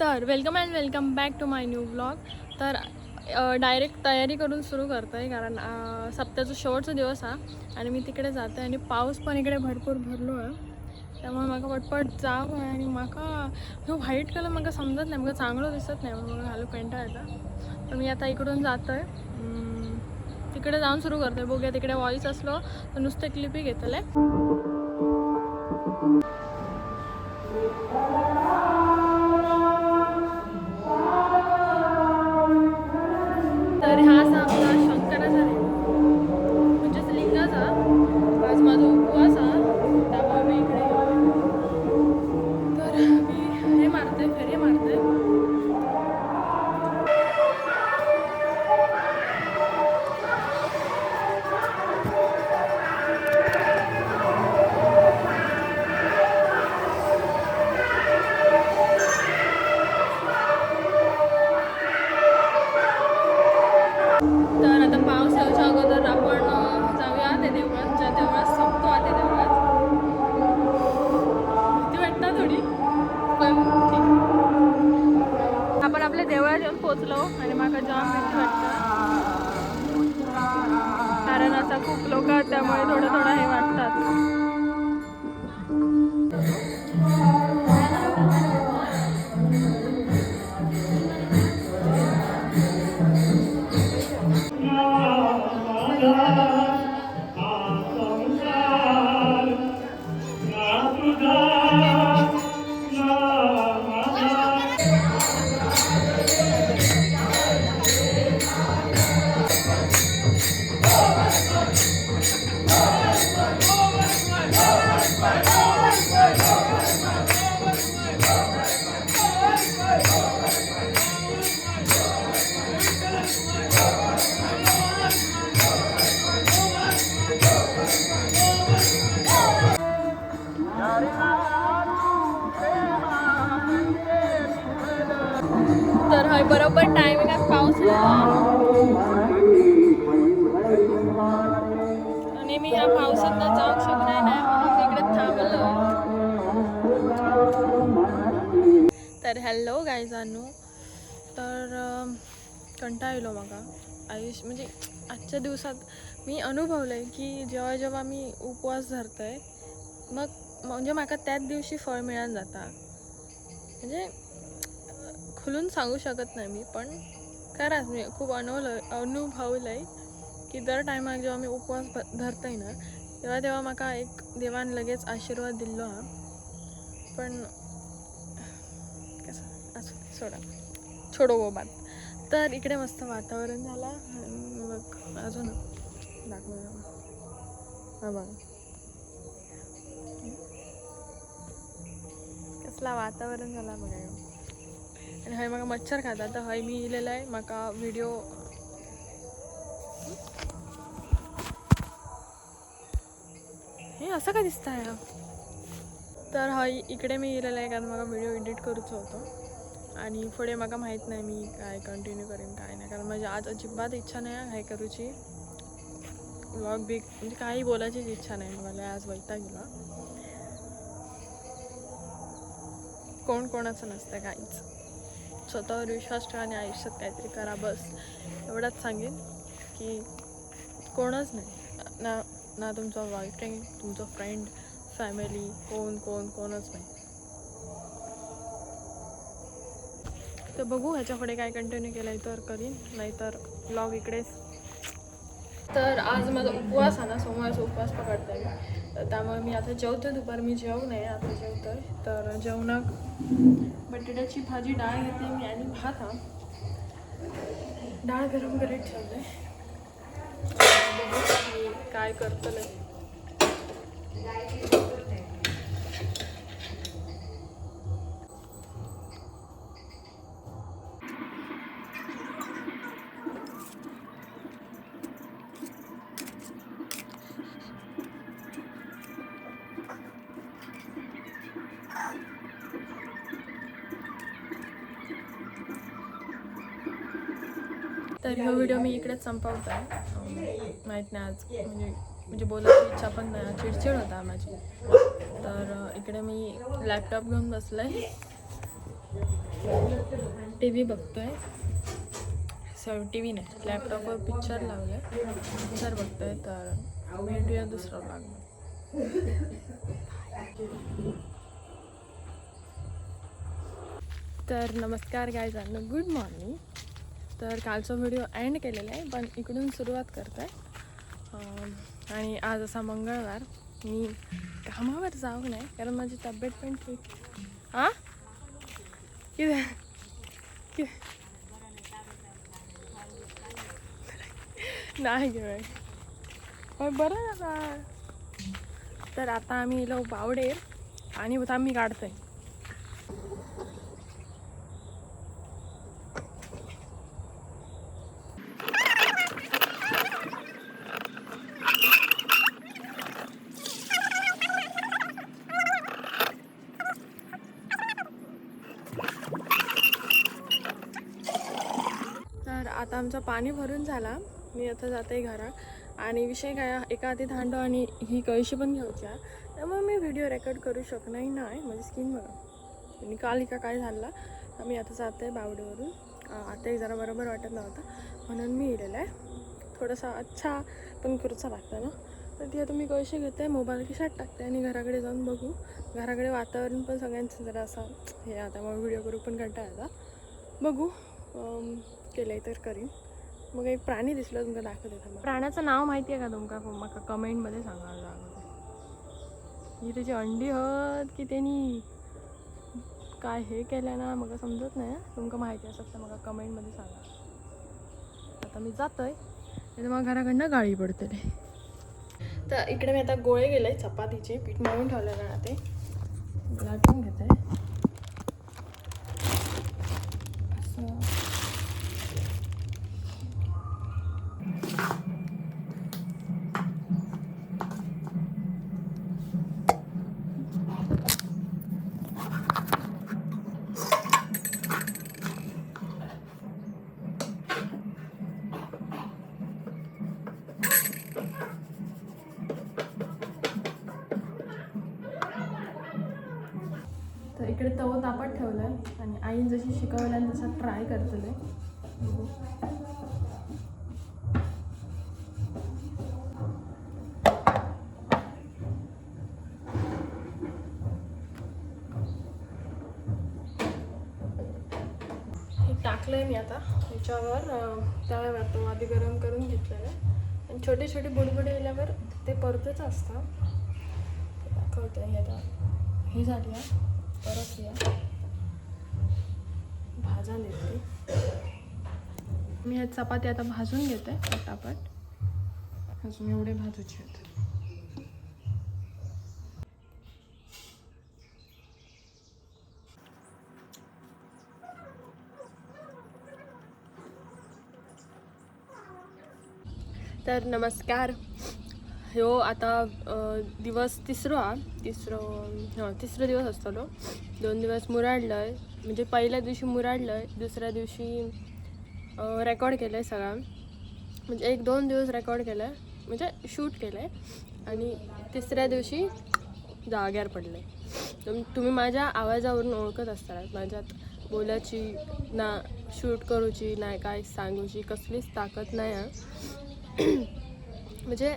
तर welcome back to my new blog. तर direct तयारी करून सुरू करतो आहे कारण सप्त्याचा शेवटचा दिवस हा आणि मी तिकडे जाते आणि पाऊस पण इकडे भरपूर भरलो आहे. त्यामुळे म्हाका पटपट जावं आहे आणि म्हाका जो व्हाईट कलर म्हाका समजत नाही, म्हाका चांगलं दिसत नाही म्हणून घालू पेंटा येतं. तर मी आता इकडून जातो आहे, तिकडे जाऊन सुरू करतो आहे. बघूया तिकडे वॉईस असलो तर नुसते क्लिपी घेतले. तर हा असा आपला शंकराचा देव म्हणजेच लिंगाचा. आज माझा उपवास हा, त्यामुळे मी इकडे तर मी हे मारते, फेरे मारते. तर आता पाऊस यायच्या अगोदर आपण जाऊया त्या देवळात, ज्या देवळात संपतो आहे त्या देवळात. भीती वाटतं थोडी, पण ठीक. आपण आपल्या देवळात येऊन पोचलो आणि माका जाम भीती वाटतं कारण असा खूप लोक आहेत, त्यामुळे थोडं हे वाटतात. तर हय बरोबर टायमिंगात पाऊस आणि मी ह्या पावसात जाऊ शकणार नाही म्हणून इकडे थांबलो. तर हॅलो गायजानू. तर कंटाळलो म्हाका आयुष्य म्हणजे आजच्या दिवसात मी अनुभवलं आहे की जेव्हा जेव्हा मी उपवास धरतो आहे मग म्हणजे म्हाका त्याच दिवशी फळ मिळून जाता. म्हणजे खुलून सांगू शकत नाही मी, पण खरंच मी खूप अनुभवलं आहे की दर टायमाक जेव्हा मी उपवास धरतोय ना तेव्हा म्हाका एक देवान लगेच आशीर्वाद दिलो हा. पण कसं असं सोडा, छोडो वो बात. तर इकडे मस्त वातावरण झाला आणि मग अजून दाखवलं बघा कसला वातावरण झाला बघा. आणि हय म्हाका मच्छर खाता, तर हय मी इलेलं आहे म्हाका व्हिडिओ हे असं का दिसतं आहे. तर हय इकडे मी इलेलं आहे कारण म्हाका व्हिडिओ एडिट करूचो होतो आणि पुढे म्हाका माहीत नाही मी काय कंटिन्यू करेन काय नाही, कारण माझी आज अजिबात इच्छा नाही काय करूची. व्लॉग बिग म्हणजे काही बोलायचीच इच्छा नाही मला आज. वैताग गेला. कोणाचं नसतं काहीच. स्वतःवर विश्वास ठेवा आणि आयुष्यात काहीतरी करा, बस एवढंच सांगेन. की कोणच नाही ना तुमचा बॉयफ्रेंड, तुमचा फ्रेंड, फॅमिली, कोणच नाही. तर बघू ह्याच्या पुढे काय कंटिन्यू केलं तर करीन, नाहीतर ब्लॉग इकडेच. तर आज माझा उपवास आहे ना, सोमवारचा उपवास पकडता येईल, तर त्यामुळे मी आता जेवते. दुपार मी जेवू नये, आता जेवतोय. तर जेवणाक बटाट्याची भाजी, डाळ घेते मी आणि भात. हा डाळ गरम करीत ठेवले. बघू काय करतले. तर हा व्हिडिओ मी इकडेच संपवत आहे. माहीत नाही आज म्हणजे बोलायची इच्छा पण नाही, चिडचिड होता माझी. तर इकडे मी लॅपटॉप घेऊन बसले टी व्ही बघतोय. टी व्ही नाही, लॅपटॉपवर पिक्चर लावलं आहे, पिक्चर बघतोय. तर भेटूया दुसरा भाग. तर नमस्कार गायजांनो, गुड मॉर्निंग. तर कालचा व्हिडिओ एंड केलेला आहे, पण इकडून सुरुवात करतो आहे. आणि आज असा मंगळवार, मी कामावर जाऊ नाही कारण माझी तब्येत पण ठीक. हां कि नाही गे मग बरं आता. तर आता आम्ही इलो बावडेर आणि आम्ही काढतोय. तर आता आमचं पाणी भरून झाला. मी आता जाते घरात आणि विषय काय, एका हाती हांडो आणि ही कळशी पण घ्यायची आहे, त्यामुळे मी व्हिडिओ रेकॉर्ड करू शकणार नाही. माझी स्किन बघा आणि काल का काय झालं. मी आता जाते बावडेवरून. आता एक जरा बरोबर वाटत नव्हतं म्हणून मी इलेलं आहे. थोडासा अच्छा पण करूचा लागतं ना. तर ती आता मी कळशी घेते, मोबाईल खिशात टाकते आणि घराकडे जाऊन बघू. घराकडे वातावरण पण सगळ्यांचं जरा असं हे आता, मग व्हिडिओ करू पण कंटाळा आता. बघू केलं तर करीन. मग एक प्राणी दिसलं तुमका दाखवते. थांबा. प्राण्याचं नाव माहिती आहे का तुमका? मग कमेंटमध्ये सांगा. ही त्याची अंडी हत की त्यांनी काय हे केलं ना, मग समजत नाही. तुमका माहिती असत तर मग कमेंटमध्ये सांगा. आता मी जातोय, तर मग घराकडनं गाळी पडते. तर इकडे मी आता गोळे गेले चपातीचे पीठ मळून ठेवलेलं ना, ते लाटून घेते असं. तर इकडे तव तापत ठेवलं आहे आणि आई जशी शिकवल्या तसं ट्राय करतले. हे टाकलंय मी आता याच्यावर. तव्यावर तो आधी गरम करून घेतलेलं आहे आणि छोटे छोटे बुडबुडे गेल्यावर ते परतच असतं. दाखवते हे आता. ही झाली आहे, परत या भाजा देते मी. ह्या चपाती आता भाजून घेते पटापट. अजून एवढे भाजूचे आहेत. तर नमस्कार. हो आता दिवस तिसरा दिवस असतो तो. 2 दिवस मुराडलं आहे, म्हणजे पहिल्या दिवशी मुराडलं आहे, दुसऱ्या दिवशी रेकॉर्ड केलं आहे सगळं. म्हणजे 1-2 दिवस रेकॉर्ड केलं आहे, म्हणजे शूट केलं आहे. आणि तिसऱ्या दिवशी जाग्यावर पडलं आहे. तुम्ही माझ्या आवाजावरून ओळखत असतात, माझ्यात बोलायची ना, शूट करूची नाही, काय सांगूची कसलीच ताकद नाही आहे. म्हणजे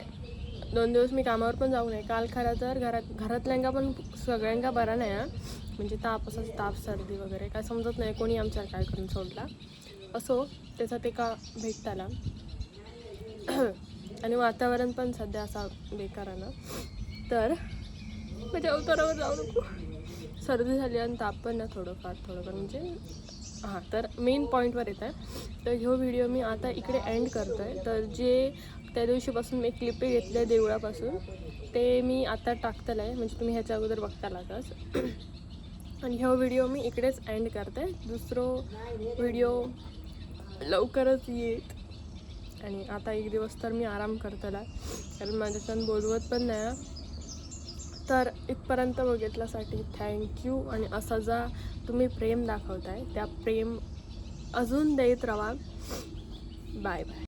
2 दिवस मी कामावर पण जाऊ नये. काल खरं तर घरातल्यांका पण सगळ्यांका बरा नाही आहे. म्हणजे ताप सर्दी वगैरे काय समजत नाही, कोणी आमच्यावर काय करून सोडला असो. त्याचा ते का भेटताला आणि वातावरण पण सध्या असा बेकार आहे ना. तर माझ्या अवतारावर जाऊ नको. सर्दी झाली आणि ताप पण ना थोडंफार म्हणजे हां. तर मेन पॉईंटवर येत आहे. तर ह्यो व्हिडिओ मी आता इकडे एंड करतो आहे. तर जे त्या दिवशीपासून मी क्लिपे घेतले देवळापासून, ते मी आता टाकतलं आहे, म्हणजे तुम्ही ह्याच्या अगोदर बघता लागस. आणि ह्यो व्हिडिओ मी इकडेच एंड करते. दुसरं व्हिडिओ लवकरच येत. आणि आता एक दिवस तर मी आराम करतला, कारण माझ्याच्यानं बोलवत पण नाही. तर इथपर्यंत बघितल्यासाठी थँक्यू. आणि असा जा तुम्ही प्रेम दाखवताय, त्या प्रेम अजून देत राहा. Bye bye.